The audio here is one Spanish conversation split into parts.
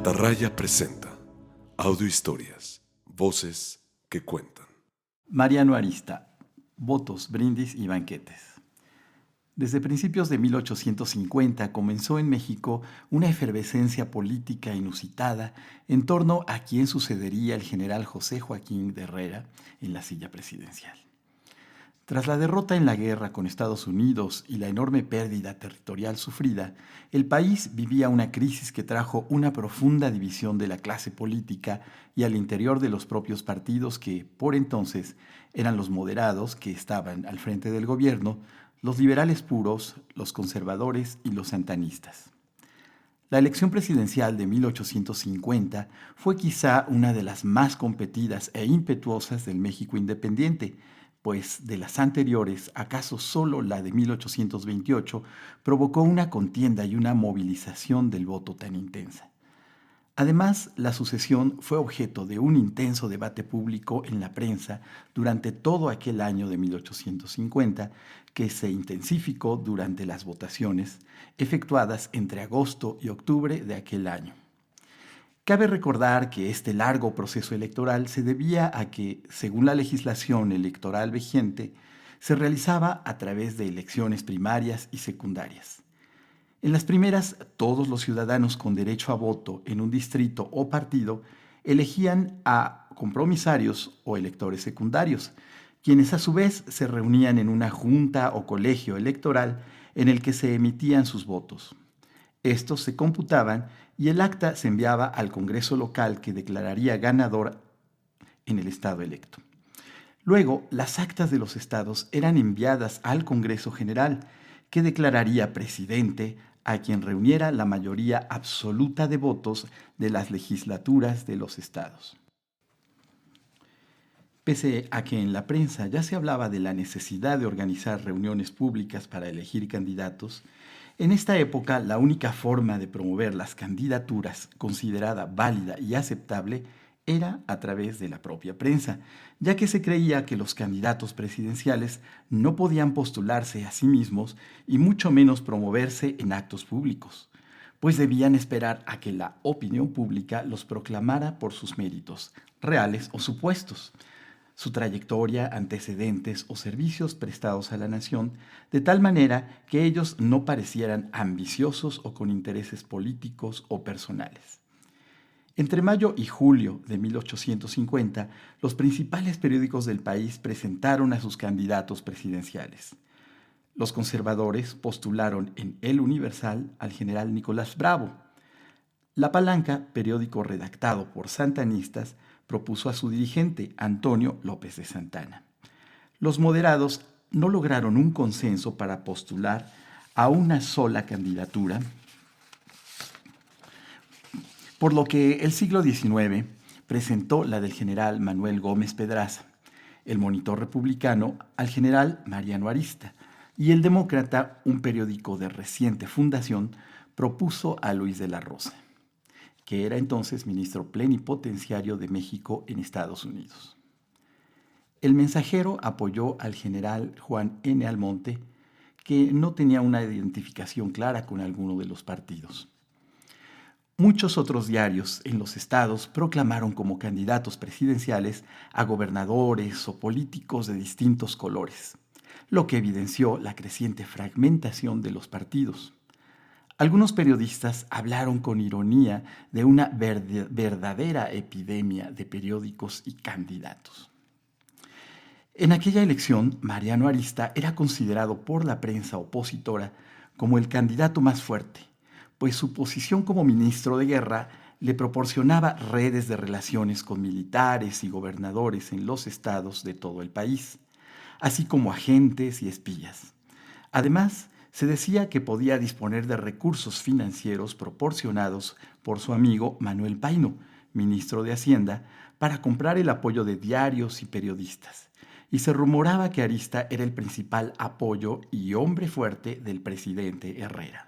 Atarraya presenta audio historias, voces que cuentan. Mariano Arista, votos, brindis y banquetes. Desde principios de 1850 comenzó en México una efervescencia política inusitada en torno a quién sucedería el general José Joaquín de Herrera en la silla presidencial. Tras la derrota en la guerra con Estados Unidos y la enorme pérdida territorial sufrida, el país vivía una crisis que trajo una profunda división de la clase política y al interior de los propios partidos que, por entonces, eran los moderados que estaban al frente del gobierno, los liberales puros, los conservadores y los santanistas. La elección presidencial de 1850 fue quizá una de las más competidas e impetuosas del México independiente, pues de las anteriores, acaso solo la de 1828 provocó una contienda y una movilización del voto tan intensa. Además, la sucesión fue objeto de un intenso debate público en la prensa durante todo aquel año de 1850, que se intensificó durante las votaciones efectuadas entre agosto y octubre de aquel año. Cabe recordar que este largo proceso electoral se debía a que, según la legislación electoral vigente, se realizaba a través de elecciones primarias y secundarias. En las primeras, todos los ciudadanos con derecho a voto en un distrito o partido elegían a compromisarios o electores secundarios, quienes a su vez se reunían en una junta o colegio electoral en el que se emitían sus votos. Estos se computaban y el acta se enviaba al Congreso local que declararía ganador en el estado electo. Luego, las actas de los estados eran enviadas al Congreso General, que declararía presidente a quien reuniera la mayoría absoluta de votos de las legislaturas de los estados. Pese a que en la prensa ya se hablaba de la necesidad de organizar reuniones públicas para elegir candidatos, en esta época la única forma de promover las candidaturas considerada válida y aceptable era a través de la propia prensa, ya que se creía que los candidatos presidenciales no podían postularse a sí mismos y mucho menos promoverse en actos públicos, pues debían esperar a que la opinión pública los proclamara por sus méritos, reales o supuestos, su trayectoria, antecedentes o servicios prestados a la nación, de tal manera que ellos no parecieran ambiciosos o con intereses políticos o personales. Entre mayo y julio de 1850, los principales periódicos del país presentaron a sus candidatos presidenciales. Los conservadores postularon en El Universal al general Nicolás Bravo. La Palanca, periódico redactado por santanistas, propuso a su dirigente, Antonio López de Santana. Los moderados no lograron un consenso para postular a una sola candidatura, por lo que el siglo XIX presentó la del general Manuel Gómez Pedraza, el Monitor Republicano al general Mariano Arista, y el Demócrata, un periódico de reciente fundación, propuso a Luis de la Rosa, que era entonces ministro plenipotenciario de México en Estados Unidos. El Mensajero apoyó al general Juan N. Almonte, que no tenía una identificación clara con alguno de los partidos. Muchos otros diarios en los estados proclamaron como candidatos presidenciales a gobernadores o políticos de distintos colores, lo que evidenció la creciente fragmentación de los partidos. Algunos periodistas hablaron con ironía de una verdadera epidemia de periódicos y candidatos. En aquella elección, Mariano Arista era considerado por la prensa opositora como el candidato más fuerte, pues su posición como ministro de guerra le proporcionaba redes de relaciones con militares y gobernadores en los estados de todo el país, así como agentes y espías. Además, se decía que podía disponer de recursos financieros proporcionados por su amigo Manuel Paino, ministro de Hacienda, para comprar el apoyo de diarios y periodistas, y se rumoraba que Arista era el principal apoyo y hombre fuerte del presidente Herrera.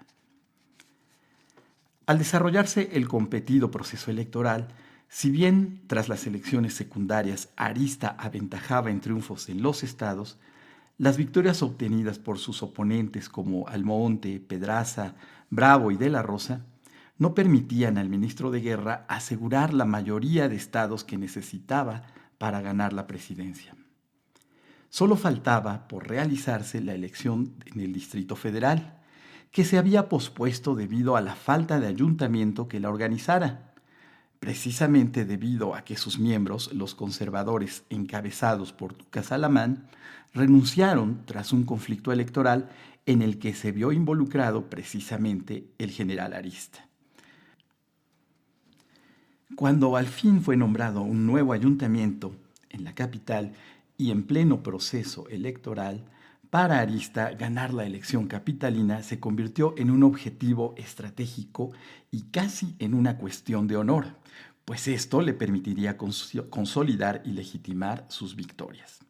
Al desarrollarse el competido proceso electoral, si bien tras las elecciones secundarias Arista aventajaba en triunfos en los estados, las victorias obtenidas por sus oponentes como Almonte, Pedraza, Bravo y de la Rosa no permitían al ministro de Guerra asegurar la mayoría de estados que necesitaba para ganar la presidencia. Solo faltaba por realizarse la elección en el Distrito Federal, que se había pospuesto debido a la falta de ayuntamiento que la organizara, precisamente debido a que sus miembros, los conservadores encabezados por Ducas Alamán, renunciaron tras un conflicto electoral en el que se vio involucrado precisamente el general Arista. Cuando al fin fue nombrado un nuevo ayuntamiento en la capital y en pleno proceso electoral, para Arista ganar la elección capitalina se convirtió en un objetivo estratégico y casi en una cuestión de honor, pues esto le permitiría consolidar y legitimar sus victorias.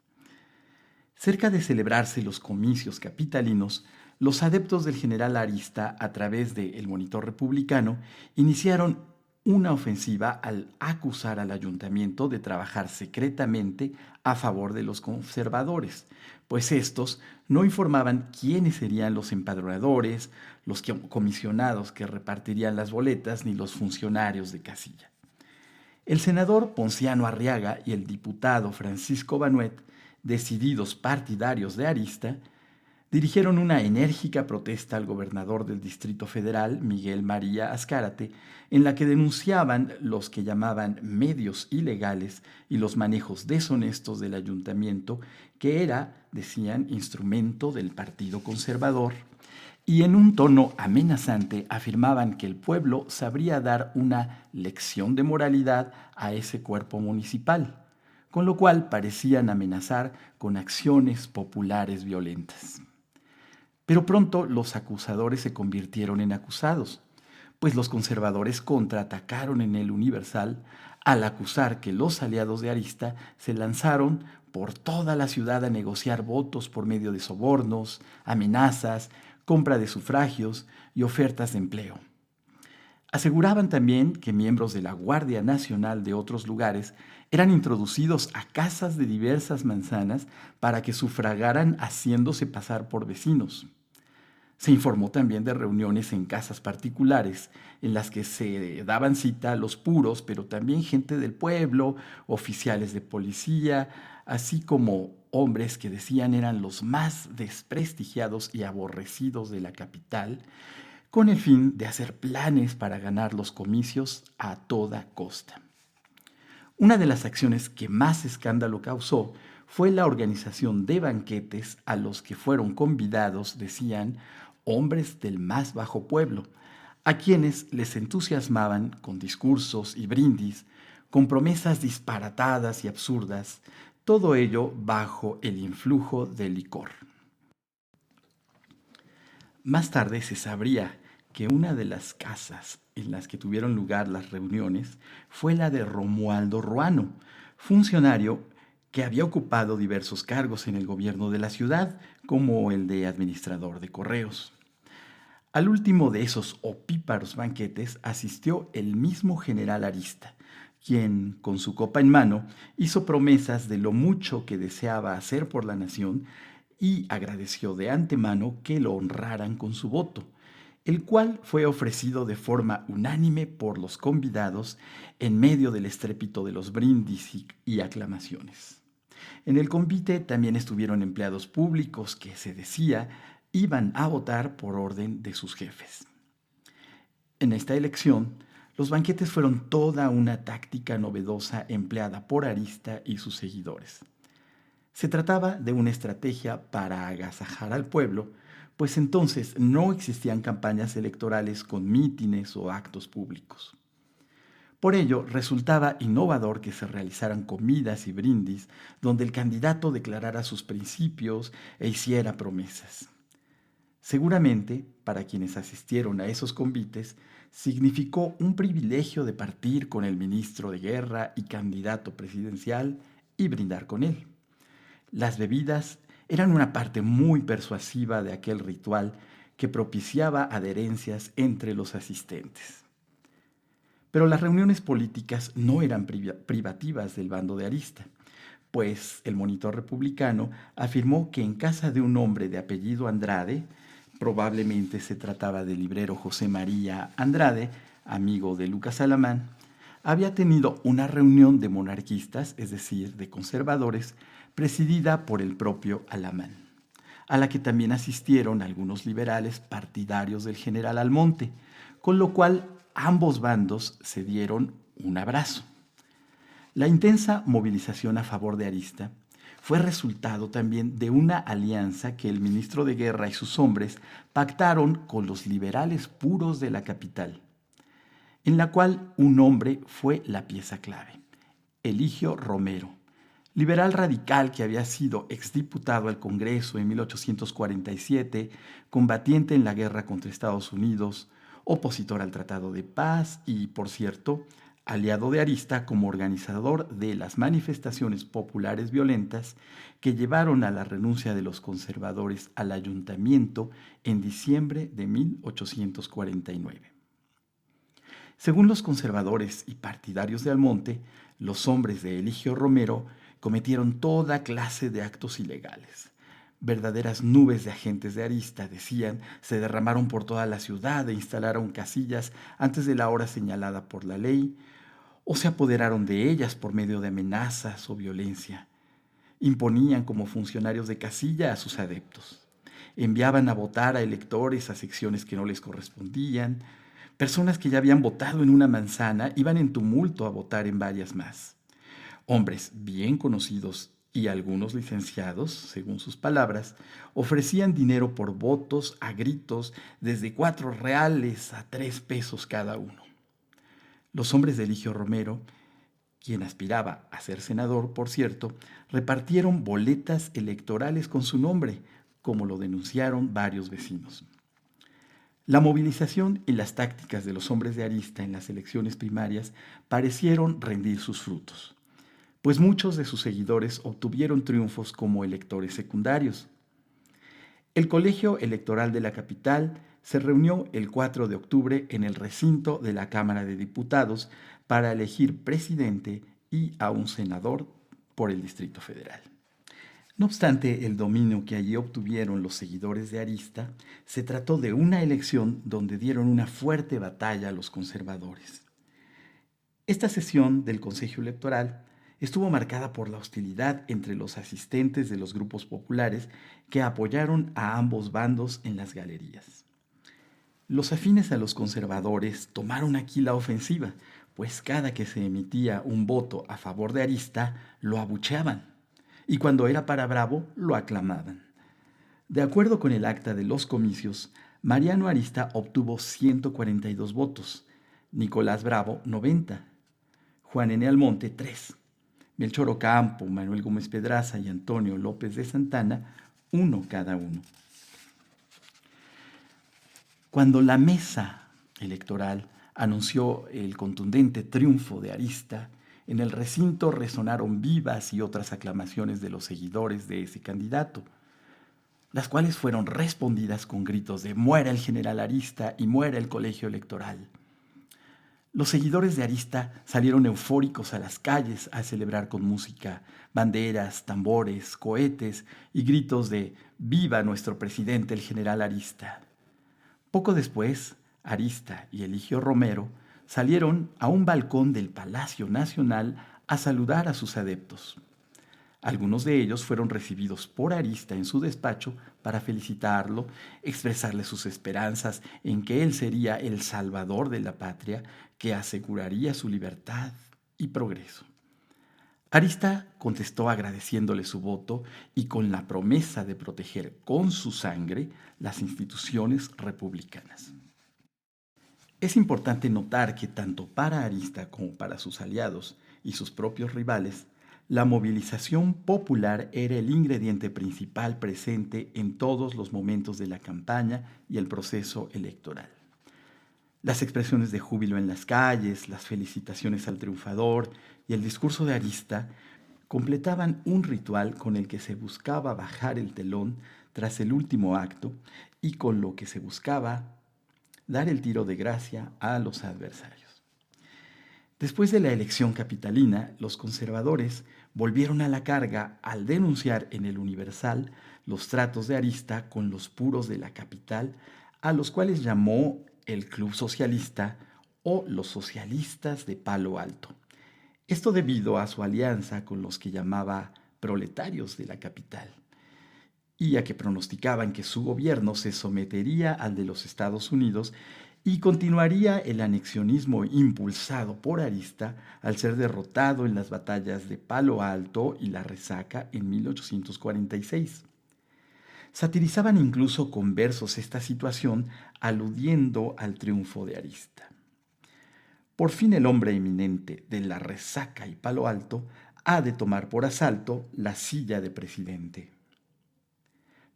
Cerca de celebrarse los comicios capitalinos, los adeptos del general Arista, a través de El Monitor Republicano, iniciaron una ofensiva al acusar al ayuntamiento de trabajar secretamente a favor de los conservadores, pues estos no informaban quiénes serían los empadronadores, los comisionados que repartirían las boletas, ni los funcionarios de casilla. El senador Ponciano Arriaga y el diputado Francisco Banuet, decididos partidarios de Arista, dirigieron una enérgica protesta al gobernador del Distrito Federal, Miguel María Azcárate, en la que denunciaban los que llamaban medios ilegales y los manejos deshonestos del ayuntamiento, que era, decían, instrumento del Partido Conservador, y en un tono amenazante afirmaban que el pueblo sabría dar una lección de moralidad a ese cuerpo municipal, con lo cual parecían amenazar con acciones populares violentas. Pero pronto los acusadores se convirtieron en acusados, pues los conservadores contraatacaron en el Universal al acusar que los aliados de Arista se lanzaron por toda la ciudad a negociar votos por medio de sobornos, amenazas, compra de sufragios y ofertas de empleo. Aseguraban también que miembros de la Guardia Nacional de otros lugares eran introducidos a casas de diversas manzanas para que sufragaran haciéndose pasar por vecinos. Se informó también de reuniones en casas particulares en las que se daban cita a los puros, pero también gente del pueblo, oficiales de policía, así como hombres que decían eran los más desprestigiados y aborrecidos de la capital, con el fin de hacer planes para ganar los comicios a toda costa. Una de las acciones que más escándalo causó fue la organización de banquetes a los que fueron convidados, decían, hombres del más bajo pueblo, a quienes les entusiasmaban con discursos y brindis, con promesas disparatadas y absurdas, todo ello bajo el influjo del licor. Más tarde se sabría que una de las casas en las que tuvieron lugar las reuniones fue la de Romualdo Ruano, funcionario que había ocupado diversos cargos en el gobierno de la ciudad, como el de administrador de correos. Al último de esos opíparos banquetes asistió el mismo general Arista, quien, con su copa en mano, hizo promesas de lo mucho que deseaba hacer por la nación y agradeció de antemano que lo honraran con su voto, el cual fue ofrecido de forma unánime por los convidados en medio del estrépito de los brindis y aclamaciones. En el convite también estuvieron empleados públicos que, se decía, iban a votar por orden de sus jefes. En esta elección, los banquetes fueron toda una táctica novedosa empleada por Arista y sus seguidores. Se trataba de una estrategia para agasajar al pueblo, pues entonces no existían campañas electorales con mítines o actos públicos. Por ello, resultaba innovador que se realizaran comidas y brindis donde el candidato declarara sus principios e hiciera promesas. Seguramente, para quienes asistieron a esos convites, significó un privilegio de partir con el ministro de Guerra y candidato presidencial y brindar con él. Las bebidas eran una parte muy persuasiva de aquel ritual que propiciaba adherencias entre los asistentes. Pero las reuniones políticas no eran privativas del bando de Arista, pues el Monitor Republicano afirmó que en casa de un hombre de apellido Andrade, probablemente se trataba del librero José María Andrade, amigo de Lucas Alamán, había tenido una reunión de monarquistas, es decir, de conservadores, presidida por el propio Alamán, a la que también asistieron algunos liberales partidarios del general Almonte, con lo cual ambos bandos se dieron un abrazo. La intensa movilización a favor de Arista fue resultado también de una alianza que el ministro de Guerra y sus hombres pactaron con los liberales puros de la capital, en la cual un hombre fue la pieza clave: Eligio Romero, liberal radical que había sido exdiputado al Congreso en 1847, combatiente en la guerra contra Estados Unidos, opositor al Tratado de Paz y, por cierto, aliado de Arista como organizador de las manifestaciones populares violentas que llevaron a la renuncia de los conservadores al ayuntamiento en diciembre de 1849. Según los conservadores y partidarios de Almonte, los hombres de Eligio Romero cometieron toda clase de actos ilegales. Verdaderas nubes de agentes de Arista, decían, se derramaron por toda la ciudad e instalaron casillas antes de la hora señalada por la ley, o se apoderaron de ellas por medio de amenazas o violencia. Imponían como funcionarios de casilla a sus adeptos. Enviaban a votar a electores a secciones que no les correspondían. Personas que ya habían votado en una manzana iban en tumulto a votar en varias más. Hombres bien conocidos y algunos licenciados, según sus palabras, ofrecían dinero por votos a gritos desde 4 reales a 3 pesos cada uno. Los hombres de Eligio Romero, quien aspiraba a ser senador, por cierto, repartieron boletas electorales con su nombre, como lo denunciaron varios vecinos. La movilización y las tácticas de los hombres de Arista en las elecciones primarias parecieron rendir sus frutos, pues muchos de sus seguidores obtuvieron triunfos como electores secundarios. El colegio electoral de la capital se reunió el 4 de octubre en el recinto de la Cámara de Diputados para elegir presidente y a un senador por el Distrito Federal. No obstante el dominio que allí obtuvieron los seguidores de Arista, se trató de una elección donde dieron una fuerte batalla a los conservadores. Esta sesión del Consejo Electoral estuvo marcada por la hostilidad entre los asistentes de los grupos populares que apoyaron a ambos bandos en las galerías. Los afines a los conservadores tomaron aquí la ofensiva, pues cada que se emitía un voto a favor de Arista, lo abucheaban, y cuando era para Bravo, lo aclamaban. De acuerdo con el acta de los comicios, Mariano Arista obtuvo 142 votos, Nicolás Bravo 90, Juan N. Almonte 3, Melchor Ocampo, Manuel Gómez Pedraza y Antonio López de Santana 1 cada uno. Cuando la mesa electoral anunció el contundente triunfo de Arista, en el recinto resonaron vivas y otras aclamaciones de los seguidores de ese candidato, las cuales fueron respondidas con gritos de «muera el general Arista» y «muera el colegio electoral». Los seguidores de Arista salieron eufóricos a las calles a celebrar con música, banderas, tambores, cohetes y gritos de «viva nuestro presidente el general Arista». Poco después, Arista y Eligio Romero salieron a un balcón del Palacio Nacional a saludar a sus adeptos. Algunos de ellos fueron recibidos por Arista en su despacho para felicitarlo, expresarle sus esperanzas en que él sería el salvador de la patria que aseguraría su libertad y progreso. Arista contestó agradeciéndole su voto y con la promesa de proteger con su sangre las instituciones republicanas. Es importante notar que tanto para Arista como para sus aliados y sus propios rivales, la movilización popular era el ingrediente principal presente en todos los momentos de la campaña y el proceso electoral. Las expresiones de júbilo en las calles, las felicitaciones al triunfador y el discurso de Arista completaban un ritual con el que se buscaba bajar el telón tras el último acto y con lo que se buscaba dar el tiro de gracia a los adversarios. Después de la elección capitalina, los conservadores volvieron a la carga al denunciar en el Universal los tratos de Arista con los puros de la capital, a los cuales llamó el Club Socialista o los socialistas de Palo Alto. Esto debido a su alianza con los que llamaba proletarios de la capital y a que pronosticaban que su gobierno se sometería al de los Estados Unidos y continuaría el anexionismo impulsado por Arista al ser derrotado en las batallas de Palo Alto y La Resaca en 1846. Satirizaban incluso con versos esta situación, aludiendo al triunfo de Arista. Por fin el hombre eminente de La Resaca y Palo Alto ha de tomar por asalto la silla de presidente.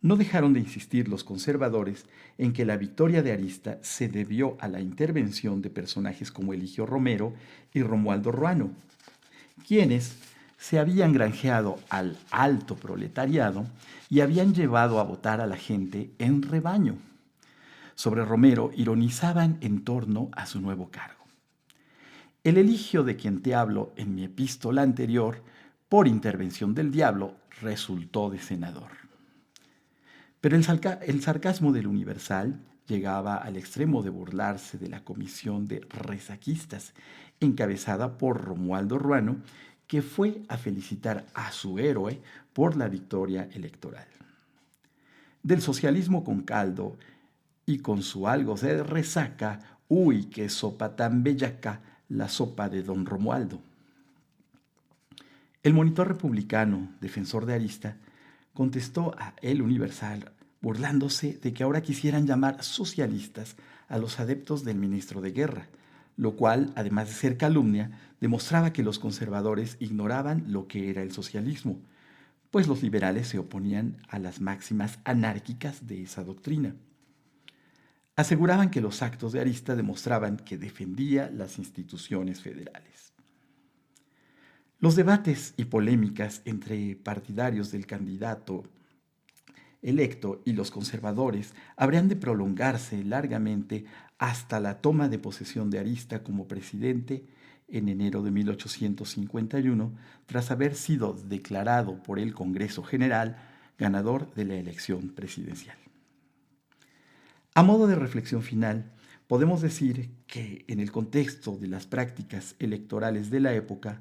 No dejaron de insistir los conservadores en que la victoria de Arista se debió a la intervención de personajes como Eligio Romero y Romualdo Ruano, quienes se habían granjeado al alto proletariado y habían llevado a votar a la gente en rebaño. Sobre Romero ironizaban en torno a su nuevo cargo. El Eligio de quien te hablo en mi epístola anterior, por intervención del diablo, resultó de senador. Pero el sarcasmo del Universal llegaba al extremo de burlarse de la comisión de resaquistas, encabezada por Romualdo Ruano, que fue a felicitar a su héroe por la victoria electoral. Del socialismo con caldo y con su algo de resaca, uy, qué sopa tan bellaca, la sopa de don Romualdo. El monitor republicano, defensor de Arista, contestó a El Universal burlándose de que ahora quisieran llamar socialistas a los adeptos del ministro de Guerra, lo cual, además de ser calumnia, demostraba que los conservadores ignoraban lo que era el socialismo, pues los liberales se oponían a las máximas anárquicas de esa doctrina. Aseguraban que los actos de Arista demostraban que defendía las instituciones federales. Los debates y polémicas entre partidarios del candidato electo y los conservadores habrían de prolongarse largamente hasta la toma de posesión de Arista como presidente en enero de 1851, tras haber sido declarado por el Congreso General ganador de la elección presidencial. A modo de reflexión final, podemos decir que en el contexto de las prácticas electorales de la época,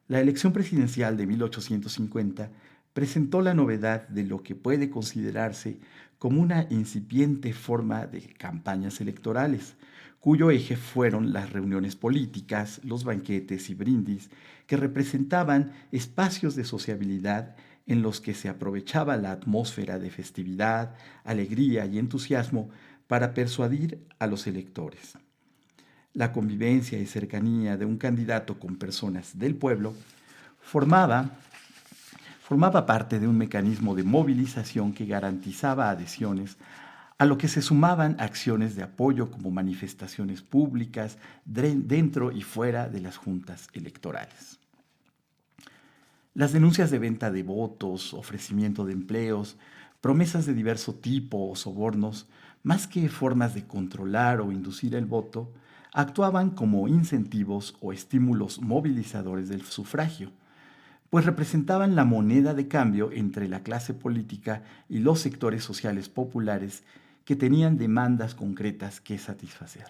la elección presidencial de 1850 presentó la novedad de lo que puede considerarse como una incipiente forma de campañas electorales, cuyo eje fueron las reuniones políticas, los banquetes y brindis, que representaban espacios de sociabilidad en los que se aprovechaba la atmósfera de festividad, alegría y entusiasmo para persuadir a los electores. La convivencia y cercanía de un candidato con personas del pueblo formaba parte de un mecanismo de movilización que garantizaba adhesiones, a lo que se sumaban acciones de apoyo como manifestaciones públicas dentro y fuera de las juntas electorales. Las denuncias de venta de votos, ofrecimiento de empleos, promesas de diverso tipo o sobornos, más que formas de controlar o inducir el voto, actuaban como incentivos o estímulos movilizadores del sufragio, pues representaban la moneda de cambio entre la clase política y los sectores sociales populares que tenían demandas concretas que satisfacer.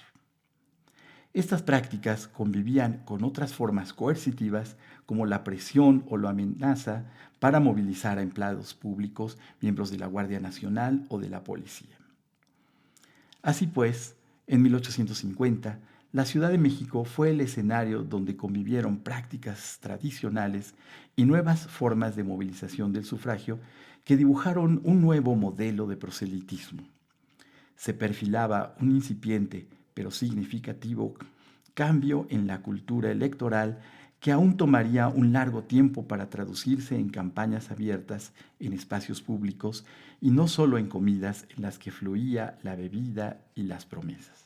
Estas prácticas convivían con otras formas coercitivas como la presión o la amenaza para movilizar a empleados públicos, miembros de la Guardia Nacional o de la policía. Así pues, en 1850, la Ciudad de México fue el escenario donde convivieron prácticas tradicionales y nuevas formas de movilización del sufragio que dibujaron un nuevo modelo de proselitismo. Se perfilaba un incipiente pero significativo cambio en la cultura electoral que aún tomaría un largo tiempo para traducirse en campañas abiertas en espacios públicos y no solo en comidas en las que fluía la bebida y las promesas.